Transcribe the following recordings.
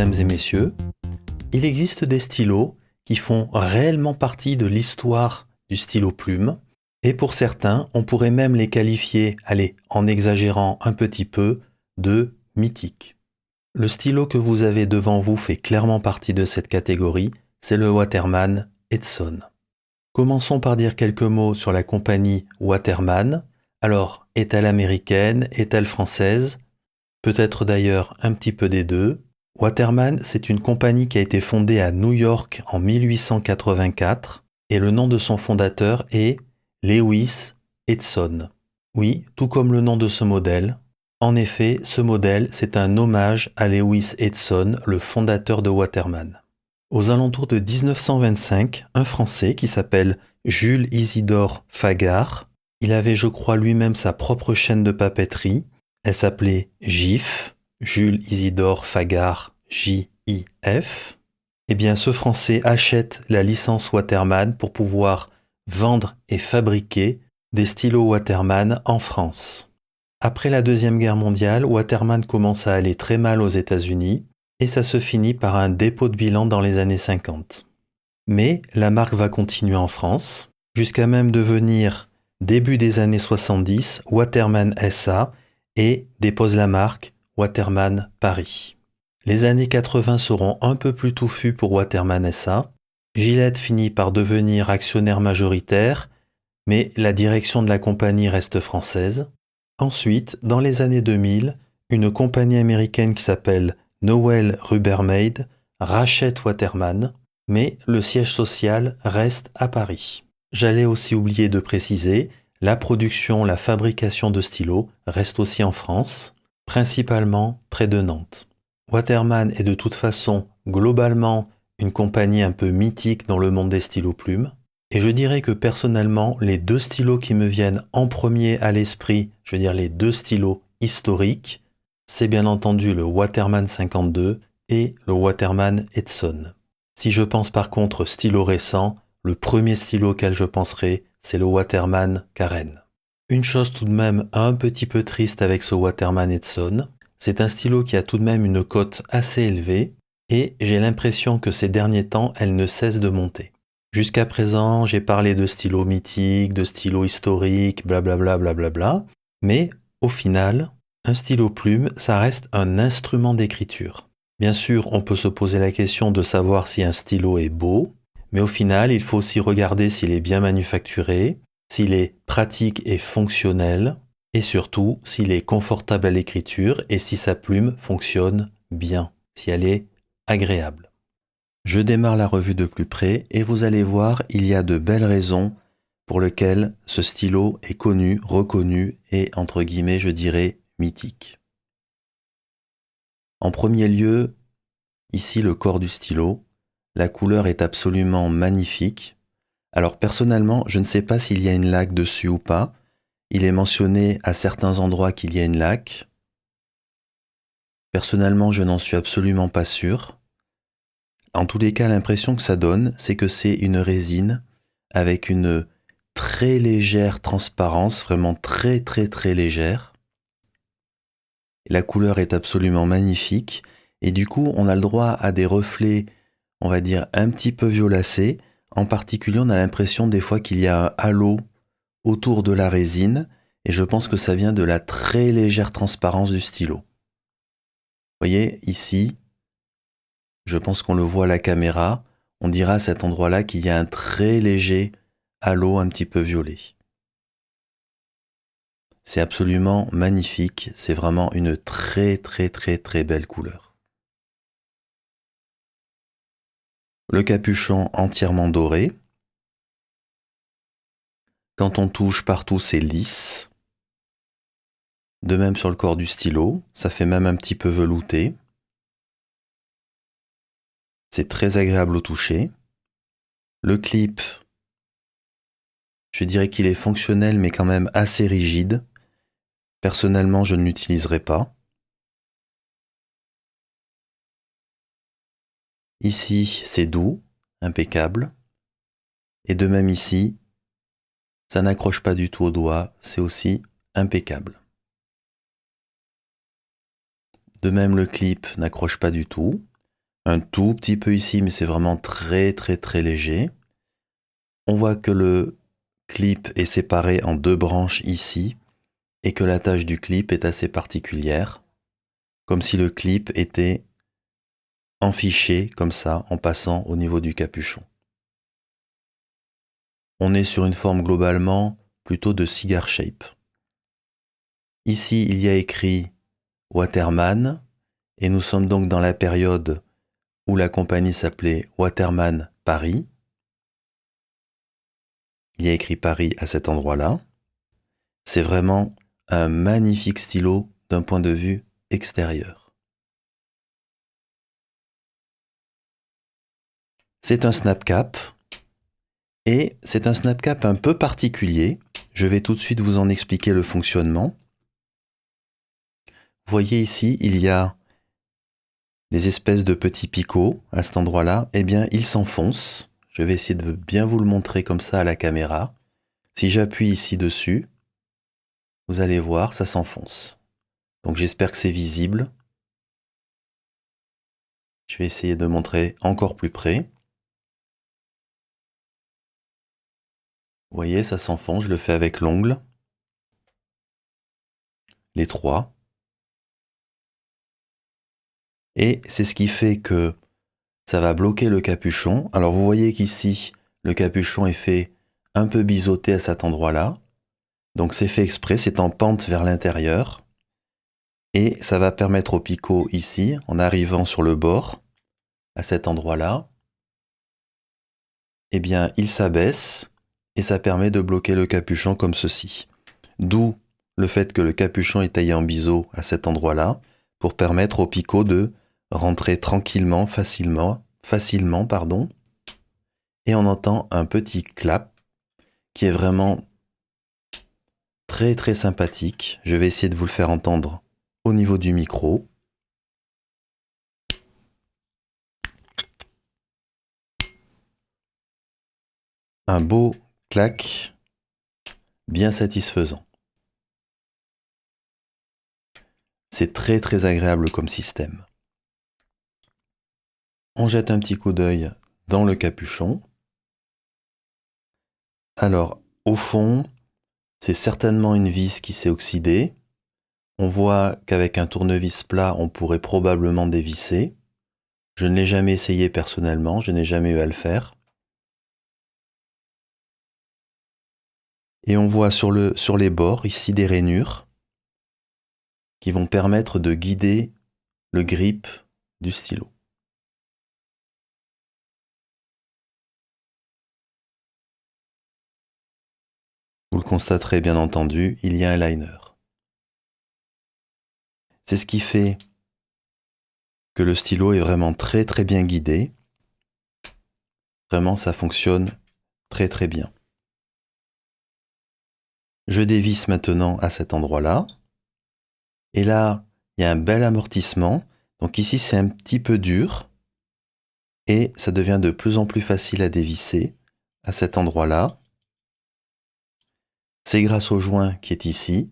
mesdames et messieurs, il existe des stylos qui font réellement partie de l'histoire du stylo plume, et pour certains, on pourrait même les qualifier, allez, en exagérant un petit peu, de mythiques. Le stylo que vous avez devant vous fait clairement partie de cette catégorie, c'est le Waterman Edson. Commençons par dire quelques mots sur la compagnie Waterman. Alors, est-elle américaine, est-elle française? Peut-être d'ailleurs un petit peu des deux. Waterman, c'est une compagnie qui a été fondée à New York en 1884 et le nom de son fondateur est Lewis Edson. Oui, tout comme le nom de ce modèle. En effet, ce modèle, c'est un hommage à Lewis Edson, le fondateur de Waterman. Aux alentours de 1925, un Français qui s'appelle Jules Isidore Fagard, il avait, je crois, lui-même sa propre chaîne de papeterie. Elle s'appelait GIF, Jules Isidore Fagard, J-I-F. Eh bien, ce Français achète la licence Waterman pour pouvoir vendre et fabriquer des stylos Waterman en France. Après la Deuxième Guerre mondiale, Waterman commence à aller très mal aux États-Unis et ça se finit par un dépôt de bilan dans les années 50. Mais la marque va continuer en France, jusqu'à même devenir, début des années 70, Waterman SA et dépose la marque Waterman Paris. Les années 80 seront un peu plus touffues pour Waterman SA. Gillette finit par devenir actionnaire majoritaire, mais la direction de la compagnie reste française. Ensuite, dans les années 2000, une compagnie américaine qui s'appelle Nowell Rubbermaid rachète Waterman, mais le siège social reste à Paris. J'allais aussi oublier de préciser, la production, la fabrication de stylos reste aussi en France, principalement près de Nantes. Waterman est de toute façon globalement une compagnie un peu mythique dans le monde des stylos plumes. Et je dirais que personnellement, les deux stylos qui me viennent en premier à l'esprit, je veux dire les deux stylos historiques, c'est bien entendu le Waterman 52 et le Waterman Edson. Si je pense par contre stylo récent, le premier stylo auquel je penserai, c'est le Waterman Karen. Une chose tout de même un petit peu triste avec ce Waterman Edson, c'est un stylo qui a tout de même une cote assez élevée et j'ai l'impression que ces derniers temps, elle ne cesse de monter. Jusqu'à présent, j'ai parlé de stylos mythiques, de stylos historiques, blablabla, blablabla, mais au final, un stylo plume, ça reste un instrument d'écriture. Bien sûr, on peut se poser la question de savoir si un stylo est beau, mais au final, il faut aussi regarder s'il est bien manufacturé, s'il est pratique et fonctionnel, et surtout s'il est confortable à l'écriture et si sa plume fonctionne bien, si elle est agréable. Je démarre la revue de plus près et vous allez voir, il y a de belles raisons pour lesquelles ce stylo est connu, reconnu et, entre guillemets, je dirais, mythique. En premier lieu, ici le corps du stylo, la couleur est absolument magnifique. Alors personnellement, je ne sais pas s'il y a une laque dessus ou pas. Il est mentionné à certains endroits qu'il y a une laque. Personnellement, je n'en suis absolument pas sûr. En tous les cas, l'impression que ça donne, c'est que c'est une résine avec une très légère transparence, vraiment très très très légère. La couleur est absolument magnifique et du coup, on a le droit à des reflets, on va dire, un petit peu violacés. En particulier, on a l'impression des fois qu'il y a un halo autour de la résine et je pense que ça vient de la très légère transparence du stylo. Vous voyez, ici, je pense qu'on le voit à la caméra, on dira à cet endroit-là qu'il y a un très léger halo un petit peu violet. C'est absolument magnifique, c'est vraiment une très très très très belle couleur. Le capuchon entièrement doré. Quand on touche partout, c'est lisse. De même sur le corps du stylo, ça fait même un petit peu velouté. C'est très agréable au toucher. Le clip, je dirais qu'il est fonctionnel mais quand même assez rigide. Personnellement, je ne l'utiliserai pas. Ici, c'est doux, impeccable. Et de même ici, ça n'accroche pas du tout au doigt, c'est aussi impeccable. De même, le clip n'accroche pas du tout. Un tout petit peu ici, mais c'est vraiment très léger. On voit que le clip est séparé en deux branches ici et que la tache du clip est assez particulière, comme si le clip était enfiché comme ça en passant au niveau du capuchon. On est sur une forme globalement plutôt de cigar shape. Ici, il y a écrit Waterman et nous sommes donc dans la période où la compagnie s'appelait Waterman Paris. Il y a écrit Paris à cet endroit-là. C'est vraiment un magnifique stylo d'un point de vue extérieur. C'est un snap cap et c'est un snap cap un peu particulier. Je vais tout de suite vous en expliquer le fonctionnement. Vous voyez ici, il y a des espèces de petits picots à cet endroit-là. Eh bien, ils s'enfoncent. Je vais essayer de bien vous le montrer comme ça à la caméra. Si j'appuie ici dessus, vous allez voir, ça s'enfonce. Donc j'espère que c'est visible. Je vais essayer de montrer encore plus près. Vous voyez, ça s'enfonce, je le fais avec l'ongle. Les trois. Et c'est ce qui fait que ça va bloquer le capuchon. Alors vous voyez qu'ici, le capuchon est fait un peu biseauté à cet endroit-là. Donc c'est fait exprès, c'est en pente vers l'intérieur. Et ça va permettre au picot ici, en arrivant sur le bord, à cet endroit-là, eh bien il s'abaisse et ça permet de bloquer le capuchon comme ceci. D'où le fait que le capuchon est taillé en biseau à cet endroit-là, pour permettre au picot de rentrer tranquillement, facilement, et on entend un petit clap qui est vraiment très sympathique. Je vais essayer de vous le faire entendre au niveau du micro. Un beau clac bien satisfaisant. C'est très agréable comme système. On jette un petit coup d'œil dans le capuchon. Alors, au fond, c'est certainement une vis qui s'est oxydée. On voit qu'avec un tournevis plat, on pourrait probablement dévisser. Je ne l'ai jamais essayé personnellement, je n'ai jamais eu à le faire. Et on voit sur les bords, ici, des rainures qui vont permettre de guider le grip du stylo. Vous le constaterez bien entendu, il y a un liner. C'est ce qui fait que le stylo est vraiment très bien guidé. Vraiment, ça fonctionne très bien. Je dévisse maintenant à cet endroit-là. Et là, il y a un bel amortissement. Donc ici, c'est un petit peu dur. Et ça devient de plus en plus facile à dévisser à cet endroit-là. C'est grâce au joint qui est ici.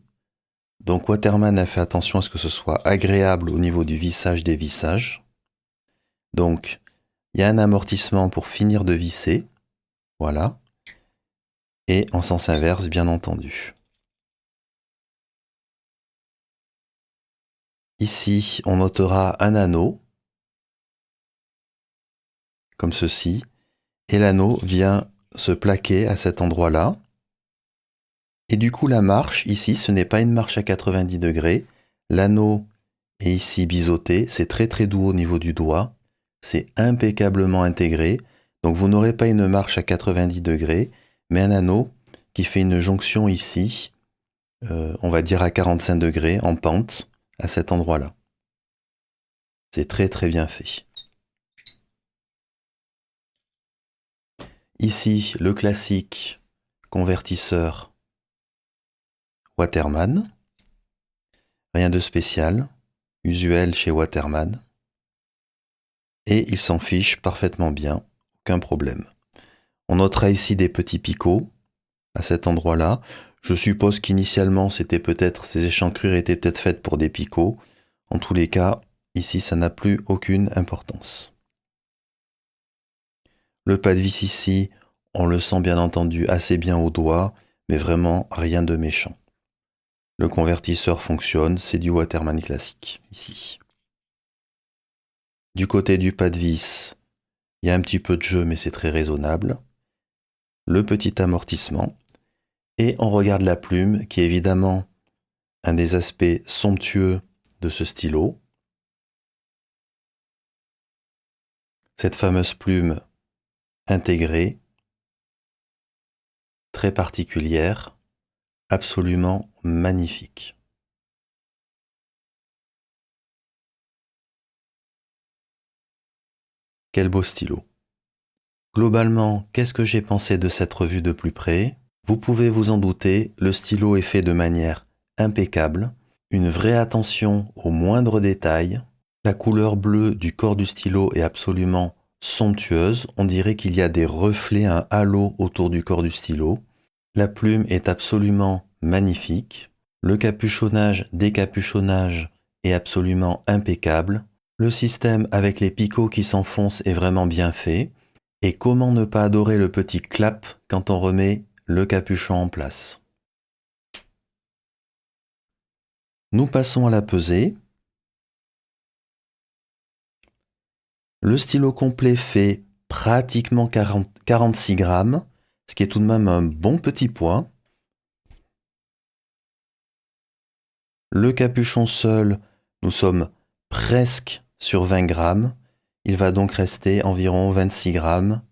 Donc Waterman a fait attention à ce que ce soit agréable au niveau du vissage-dévissage. Donc, il y a un amortissement pour finir de visser. Voilà. Et en sens inverse, bien entendu. Ici, on notera un anneau, comme ceci, et l'anneau vient se plaquer à cet endroit-là. Et du coup, la marche, ici, ce n'est pas une marche à 90 degrés. L'anneau est ici biseauté, c'est très doux au niveau du doigt, c'est impeccablement intégré. Donc vous n'aurez pas une marche à 90 degrés, mais un anneau qui fait une jonction ici, on va dire à 45 degrés, en pente, à cet endroit-là. C'est très bien fait. Ici, le classique convertisseur Waterman. Rien de spécial, usuel chez Waterman. Et il s'en fiche parfaitement bien, aucun problème. On notera ici des petits picots à cet endroit-là. Je suppose qu'initialement, ces échancrures étaient peut-être faites pour des picots. En tous les cas, ici, ça n'a plus aucune importance. Le pas de vis ici, on le sent bien entendu assez bien au doigt, mais vraiment rien de méchant. Le convertisseur fonctionne, c'est du Waterman classique, ici. Du côté du pas de vis, il y a un petit peu de jeu, mais c'est très raisonnable. Le petit amortissement. Et on regarde la plume, qui est évidemment un des aspects somptueux de ce stylo. Cette fameuse plume intégrée, très particulière, absolument magnifique. Quel beau stylo. Globalement, qu'est-ce que j'ai pensé de cette revue de plus près? Vous pouvez vous en douter, le stylo est fait de manière impeccable, une vraie attention aux moindres détails. La couleur bleue du corps du stylo est absolument somptueuse, on dirait qu'il y a des reflets, un halo autour du corps du stylo. La plume est absolument magnifique. Le capuchonnage, décapuchonnage est absolument impeccable. Le système avec les picots qui s'enfoncent est vraiment bien fait. Et comment ne pas adorer le petit clap quand on remet le capuchon en place. Nous passons à la pesée. Le stylo complet fait pratiquement 46 grammes, ce qui est tout de même un bon petit poids. Le capuchon seul, nous sommes presque sur 20 grammes. Il va donc rester environ 26 grammes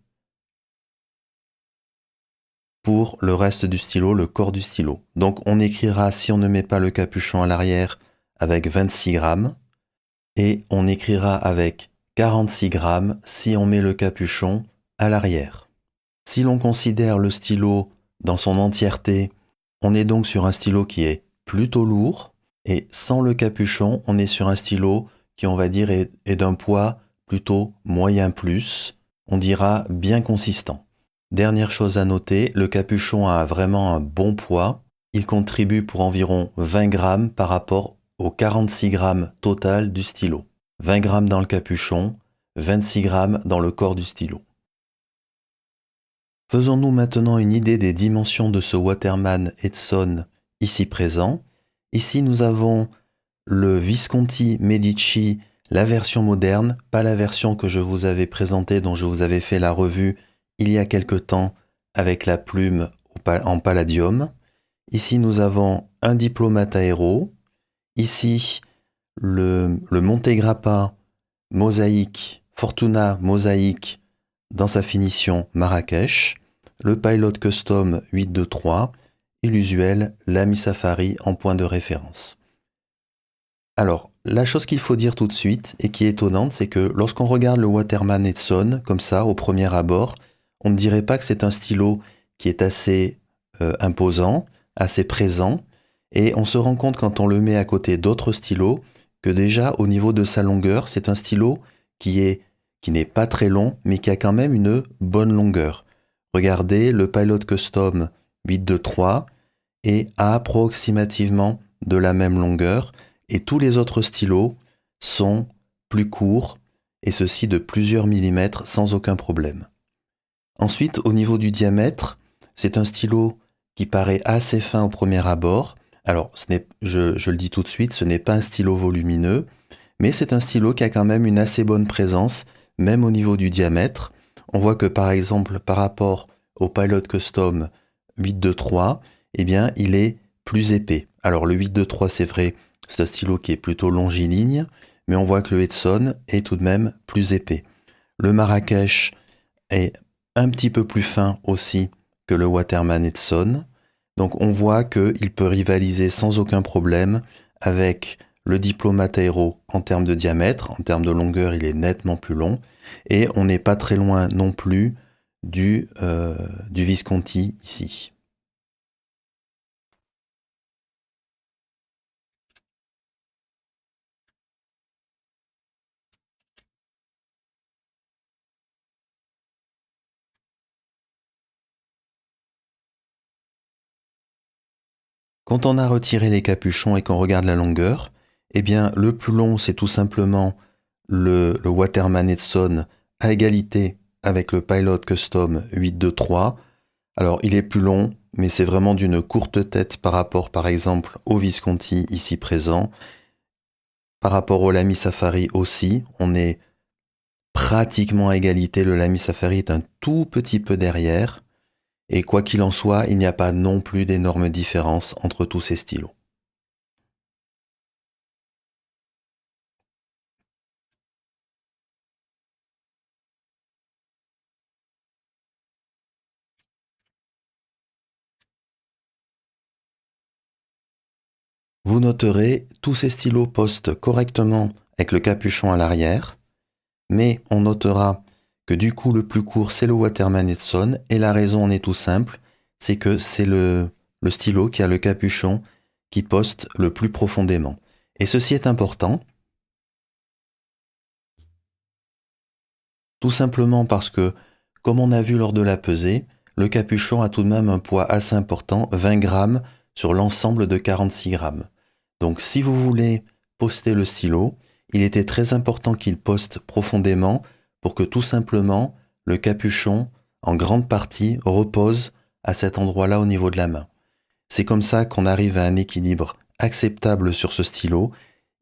pour le reste du stylo, le corps du stylo. Donc on écrira, si on ne met pas le capuchon à l'arrière, avec 26 grammes. Et on écrira avec 46 grammes si on met le capuchon à l'arrière. Si l'on considère le stylo dans son entièreté, on est donc sur un stylo qui est plutôt lourd, et sans le capuchon, on est sur un stylo qui, on va dire, est d'un poids plutôt moyen plus, on dira bien consistant. Dernière chose à noter, le capuchon a vraiment un bon poids, il contribue pour environ 20 grammes par rapport aux 46 grammes total du stylo. 20 grammes dans le capuchon, 26 grammes dans le corps du stylo. Faisons-nous maintenant une idée des dimensions de ce Waterman Edson ici présent. Ici nous avons le Visconti Medici, la version moderne, pas la version que je vous avais présentée, dont je vous avais fait la revue il y a quelque temps avec la plume en palladium. Ici nous avons un diplomate aéro. Ici le Montegrappa mosaïque, Fortuna mosaïque dans sa finition Marrakech, le Pilot Custom 823 et l'usuel Lamy Safari en point de référence. Alors, la chose qu'il faut dire tout de suite et qui est étonnante, c'est que lorsqu'on regarde le Waterman Edson comme ça au premier abord, on ne dirait pas que c'est un stylo qui est assez imposant, assez présent, et on se rend compte quand on le met à côté d'autres stylos que déjà au niveau de sa longueur, c'est un stylo qui n'est pas très long, mais qui a quand même une bonne longueur. Regardez, le Pilot Custom 823 est approximativement de la même longueur, et tous les autres stylos sont plus courts, et ceci de plusieurs millimètres sans aucun problème. Ensuite, au niveau du diamètre, c'est un stylo qui paraît assez fin au premier abord. Alors, je le dis tout de suite, ce n'est pas un stylo volumineux, mais c'est un stylo qui a quand même une assez bonne présence, même au niveau du diamètre. On voit que par exemple, par rapport au Pilot Custom 823, eh bien, il est plus épais. Alors, le 823, c'est vrai, c'est un stylo qui est plutôt longiligne, mais on voit que le Edson est tout de même plus épais. Le Marrakech est un petit peu plus fin aussi que le Waterman Edson. Donc on voit qu'il peut rivaliser sans aucun problème avec le Diplomate Aero en termes de diamètre. En termes de longueur, il est nettement plus long. Et on n'est pas très loin non plus du Visconti ici. Quand on a retiré les capuchons et qu'on regarde la longueur, eh bien le plus long c'est tout simplement le Waterman Edson à égalité avec le Pilot Custom 823. Alors, il est plus long, mais c'est vraiment d'une courte tête par rapport, par exemple, au Visconti ici présent. Par rapport au Lamy Safari aussi, on est pratiquement à égalité. Le Lamy Safari est un tout petit peu derrière. Et quoi qu'il en soit, il n'y a pas non plus d'énormes différences entre tous ces stylos. Vous noterez, tous ces stylos postent correctement avec le capuchon à l'arrière, mais on notera que du coup le plus court c'est le Waterman Edson, et la raison en est tout simple, c'est que c'est le stylo qui a le capuchon qui poste le plus profondément. Et ceci est important, tout simplement parce que, comme on a vu lors de la pesée, le capuchon a tout de même un poids assez important, 20 grammes sur l'ensemble de 46 grammes. Donc si vous voulez poster le stylo, il était très important qu'il poste profondément pour que tout simplement le capuchon, en grande partie, repose à cet endroit-là au niveau de la main. C'est comme ça qu'on arrive à un équilibre acceptable sur ce stylo.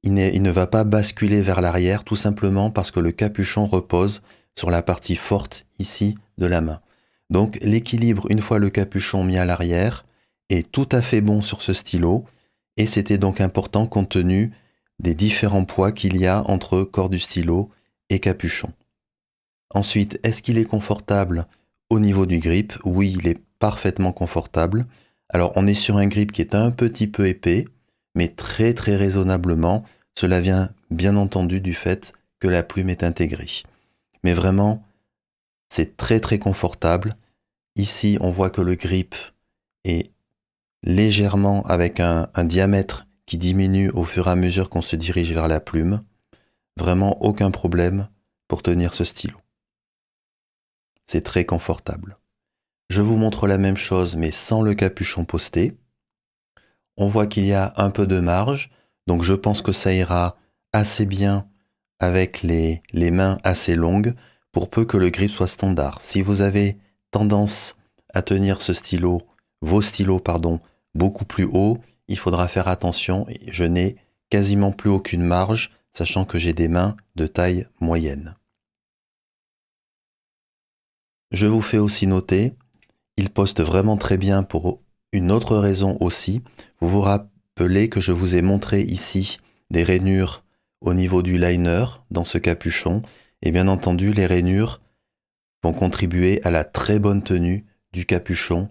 Il ne va pas basculer vers l'arrière tout simplement parce que le capuchon repose sur la partie forte ici de la main. Donc l'équilibre, une fois le capuchon mis à l'arrière, est tout à fait bon sur ce stylo, et c'était donc important compte tenu des différents poids qu'il y a entre corps du stylo et capuchon. Ensuite, est-ce qu'il est confortable au niveau du grip? Oui, il est parfaitement confortable. Alors on est sur un grip qui est un petit peu épais, mais très très raisonnablement. Cela vient bien entendu du fait que la plume est intégrée. Mais vraiment, c'est très très confortable. Ici, on voit que le grip est légèrement avec un diamètre qui diminue au fur et à mesure qu'on se dirige vers la plume. Vraiment aucun problème pour tenir ce stylo. C'est très confortable. Je vous montre la même chose mais sans le capuchon posté. On voit qu'il y a un peu de marge, donc je pense que ça ira assez bien avec les mains assez longues pour peu que le grip soit standard. Si vous avez tendance à tenir vos stylos, beaucoup plus haut, il faudra faire attention. Je n'ai quasiment plus aucune marge, sachant que j'ai des mains de taille moyenne. Je vous fais aussi noter, il poste vraiment très bien pour une autre raison aussi. Vous vous rappelez que je vous ai montré ici des rainures au niveau du liner dans ce capuchon, et bien entendu les rainures vont contribuer à la très bonne tenue du capuchon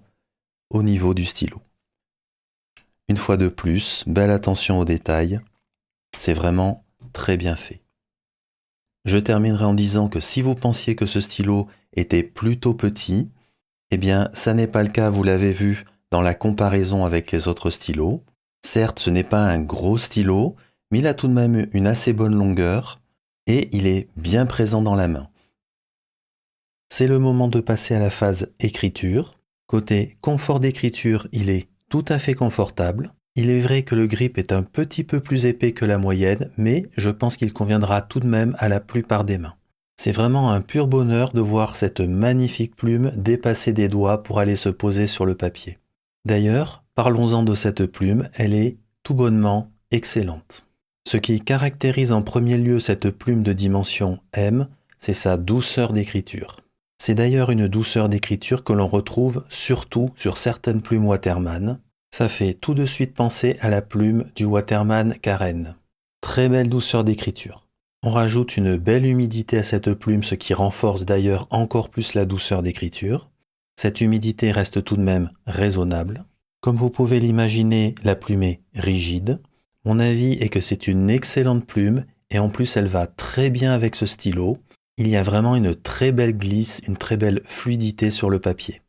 au niveau du stylo. Une fois de plus, belle attention aux détails, c'est vraiment très bien fait. Je terminerai en disant que si vous pensiez que ce stylo était plutôt petit, eh bien ça n'est pas le cas, vous l'avez vu dans la comparaison avec les autres stylos. Certes, ce n'est pas un gros stylo, mais il a tout de même une assez bonne longueur et il est bien présent dans la main. C'est le moment de passer à la phase écriture. Côté confort d'écriture, il est tout à fait confortable. Il est vrai que le grip est un petit peu plus épais que la moyenne, mais je pense qu'il conviendra tout de même à la plupart des mains. C'est vraiment un pur bonheur de voir cette magnifique plume dépasser des doigts pour aller se poser sur le papier. D'ailleurs, parlons-en de cette plume, elle est tout bonnement excellente. Ce qui caractérise en premier lieu cette plume de dimension M, c'est sa douceur d'écriture. C'est d'ailleurs une douceur d'écriture que l'on retrouve surtout sur certaines plumes Waterman. Ça fait tout de suite penser à la plume du Waterman Karen. Très belle douceur d'écriture. On rajoute une belle humidité à cette plume, ce qui renforce d'ailleurs encore plus la douceur d'écriture. Cette humidité reste tout de même raisonnable. Comme vous pouvez l'imaginer, la plume est rigide. Mon avis est que c'est une excellente plume et en plus elle va très bien avec ce stylo. Il y a vraiment une très belle glisse, une très belle fluidité sur le papier.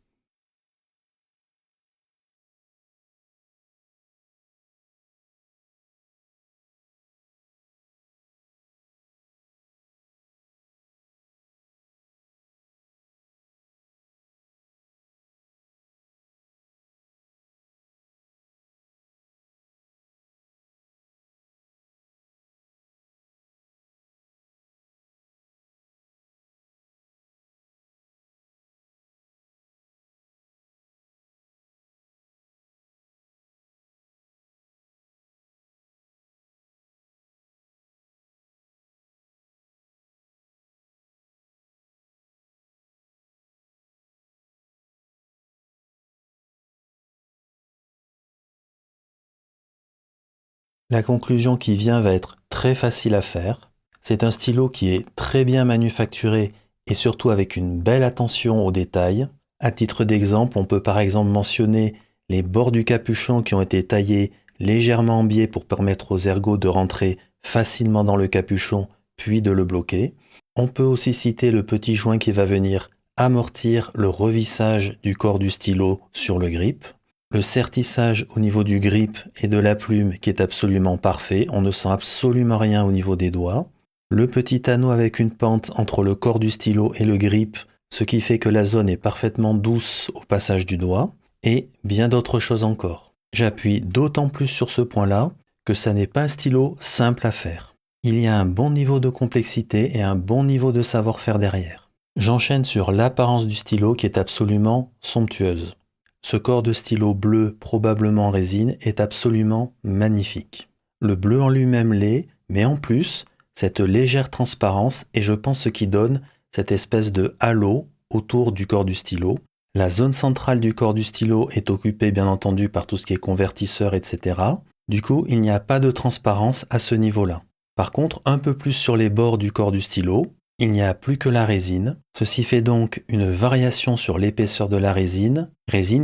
La conclusion qui vient va être très facile à faire. C'est un stylo qui est très bien manufacturé et surtout avec une belle attention aux détails. À titre d'exemple, on peut par exemple mentionner les bords du capuchon qui ont été taillés légèrement en biais pour permettre aux ergots de rentrer facilement dans le capuchon puis de le bloquer. On peut aussi citer le petit joint qui va venir amortir le revissage du corps du stylo sur le grip. Le sertissage au niveau du grip et de la plume qui est absolument parfait, on ne sent absolument rien au niveau des doigts. Le petit anneau avec une pente entre le corps du stylo et le grip, ce qui fait que la zone est parfaitement douce au passage du doigt, et bien d'autres choses encore. J'appuie d'autant plus sur ce point-là que ça n'est pas un stylo simple à faire. Il y a un bon niveau de complexité et un bon niveau de savoir-faire derrière. J'enchaîne sur l'apparence du stylo qui est absolument somptueuse. Ce corps de stylo bleu, probablement en résine, est absolument magnifique. Le bleu en lui-même l'est, mais en plus, cette légère transparence est, je pense, ce qui donne cette espèce de halo autour du corps du stylo. La zone centrale du corps du stylo est occupée, bien entendu, par tout ce qui est convertisseur, etc. Du coup, il n'y a pas de transparence à ce niveau-là. Par contre, un peu plus sur les bords du corps du stylo, il n'y a plus que la résine. Ceci fait donc une variation sur l'épaisseur de la résine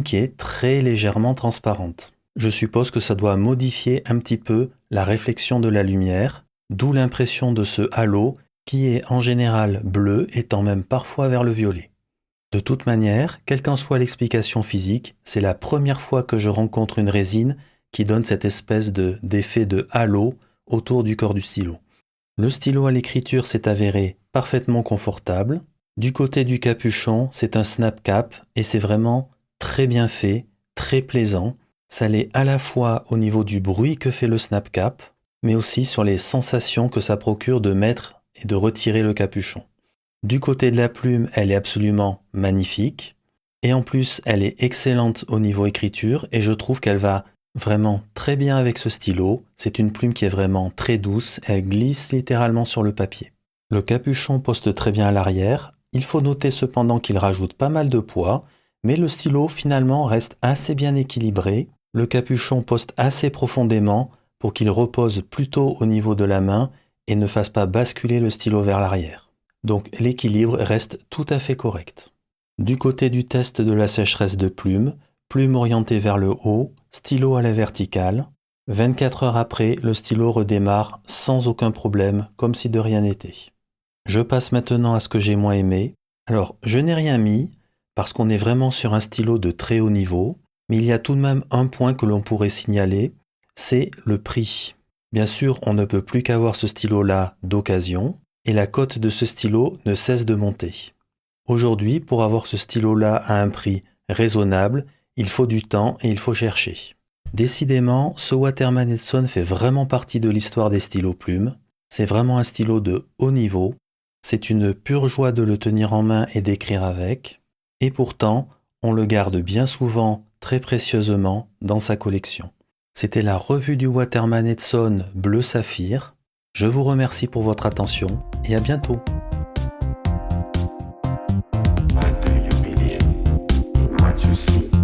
qui est très légèrement transparente. Je suppose que ça doit modifier un petit peu la réflexion de la lumière, d'où l'impression de ce halo qui est en général bleu étant même parfois vers le violet. De toute manière, quelle qu'en soit l'explication physique, c'est la première fois que je rencontre une résine qui donne cette espèce d'effet de halo autour du corps du stylo. Le stylo à l'écriture s'est avéré parfaitement confortable. Du côté du capuchon, c'est un snap cap et c'est vraiment très bien fait, très plaisant. Ça l'est à la fois au niveau du bruit que fait le snap cap, mais aussi sur les sensations que ça procure de mettre et de retirer le capuchon. Du côté de la plume, elle est absolument magnifique. Et en plus, elle est excellente au niveau écriture et je trouve qu'elle va vraiment très bien avec ce stylo. C'est une plume qui est vraiment très douce, elle glisse littéralement sur le papier. Le capuchon poste très bien à l'arrière. Il faut noter cependant qu'il rajoute pas mal de poids, mais le stylo finalement reste assez bien équilibré. Le capuchon poste assez profondément pour qu'il repose plutôt au niveau de la main et ne fasse pas basculer le stylo vers l'arrière. Donc l'équilibre reste tout à fait correct. Du côté du test de la sécheresse de plume orientée vers le haut, stylo à la verticale. 24 heures après, le stylo redémarre sans aucun problème, comme si de rien n'était. Je passe maintenant à ce que j'ai moins aimé. Alors, je n'ai rien mis, parce qu'on est vraiment sur un stylo de très haut niveau, mais il y a tout de même un point que l'on pourrait signaler, c'est le prix. Bien sûr, on ne peut plus qu'avoir ce stylo-là d'occasion, et la cote de ce stylo ne cesse de monter. Aujourd'hui, pour avoir ce stylo-là à un prix raisonnable, il faut du temps et il faut chercher. Décidément, ce Waterman & Son fait vraiment partie de l'histoire des stylos plumes. C'est vraiment un stylo de haut niveau. C'est une pure joie de le tenir en main et d'écrire avec. Et pourtant, on le garde bien souvent, très précieusement, dans sa collection. C'était la revue du Waterman & Son bleu saphir. Je vous remercie pour votre attention et à bientôt. Why do you believe in what you see?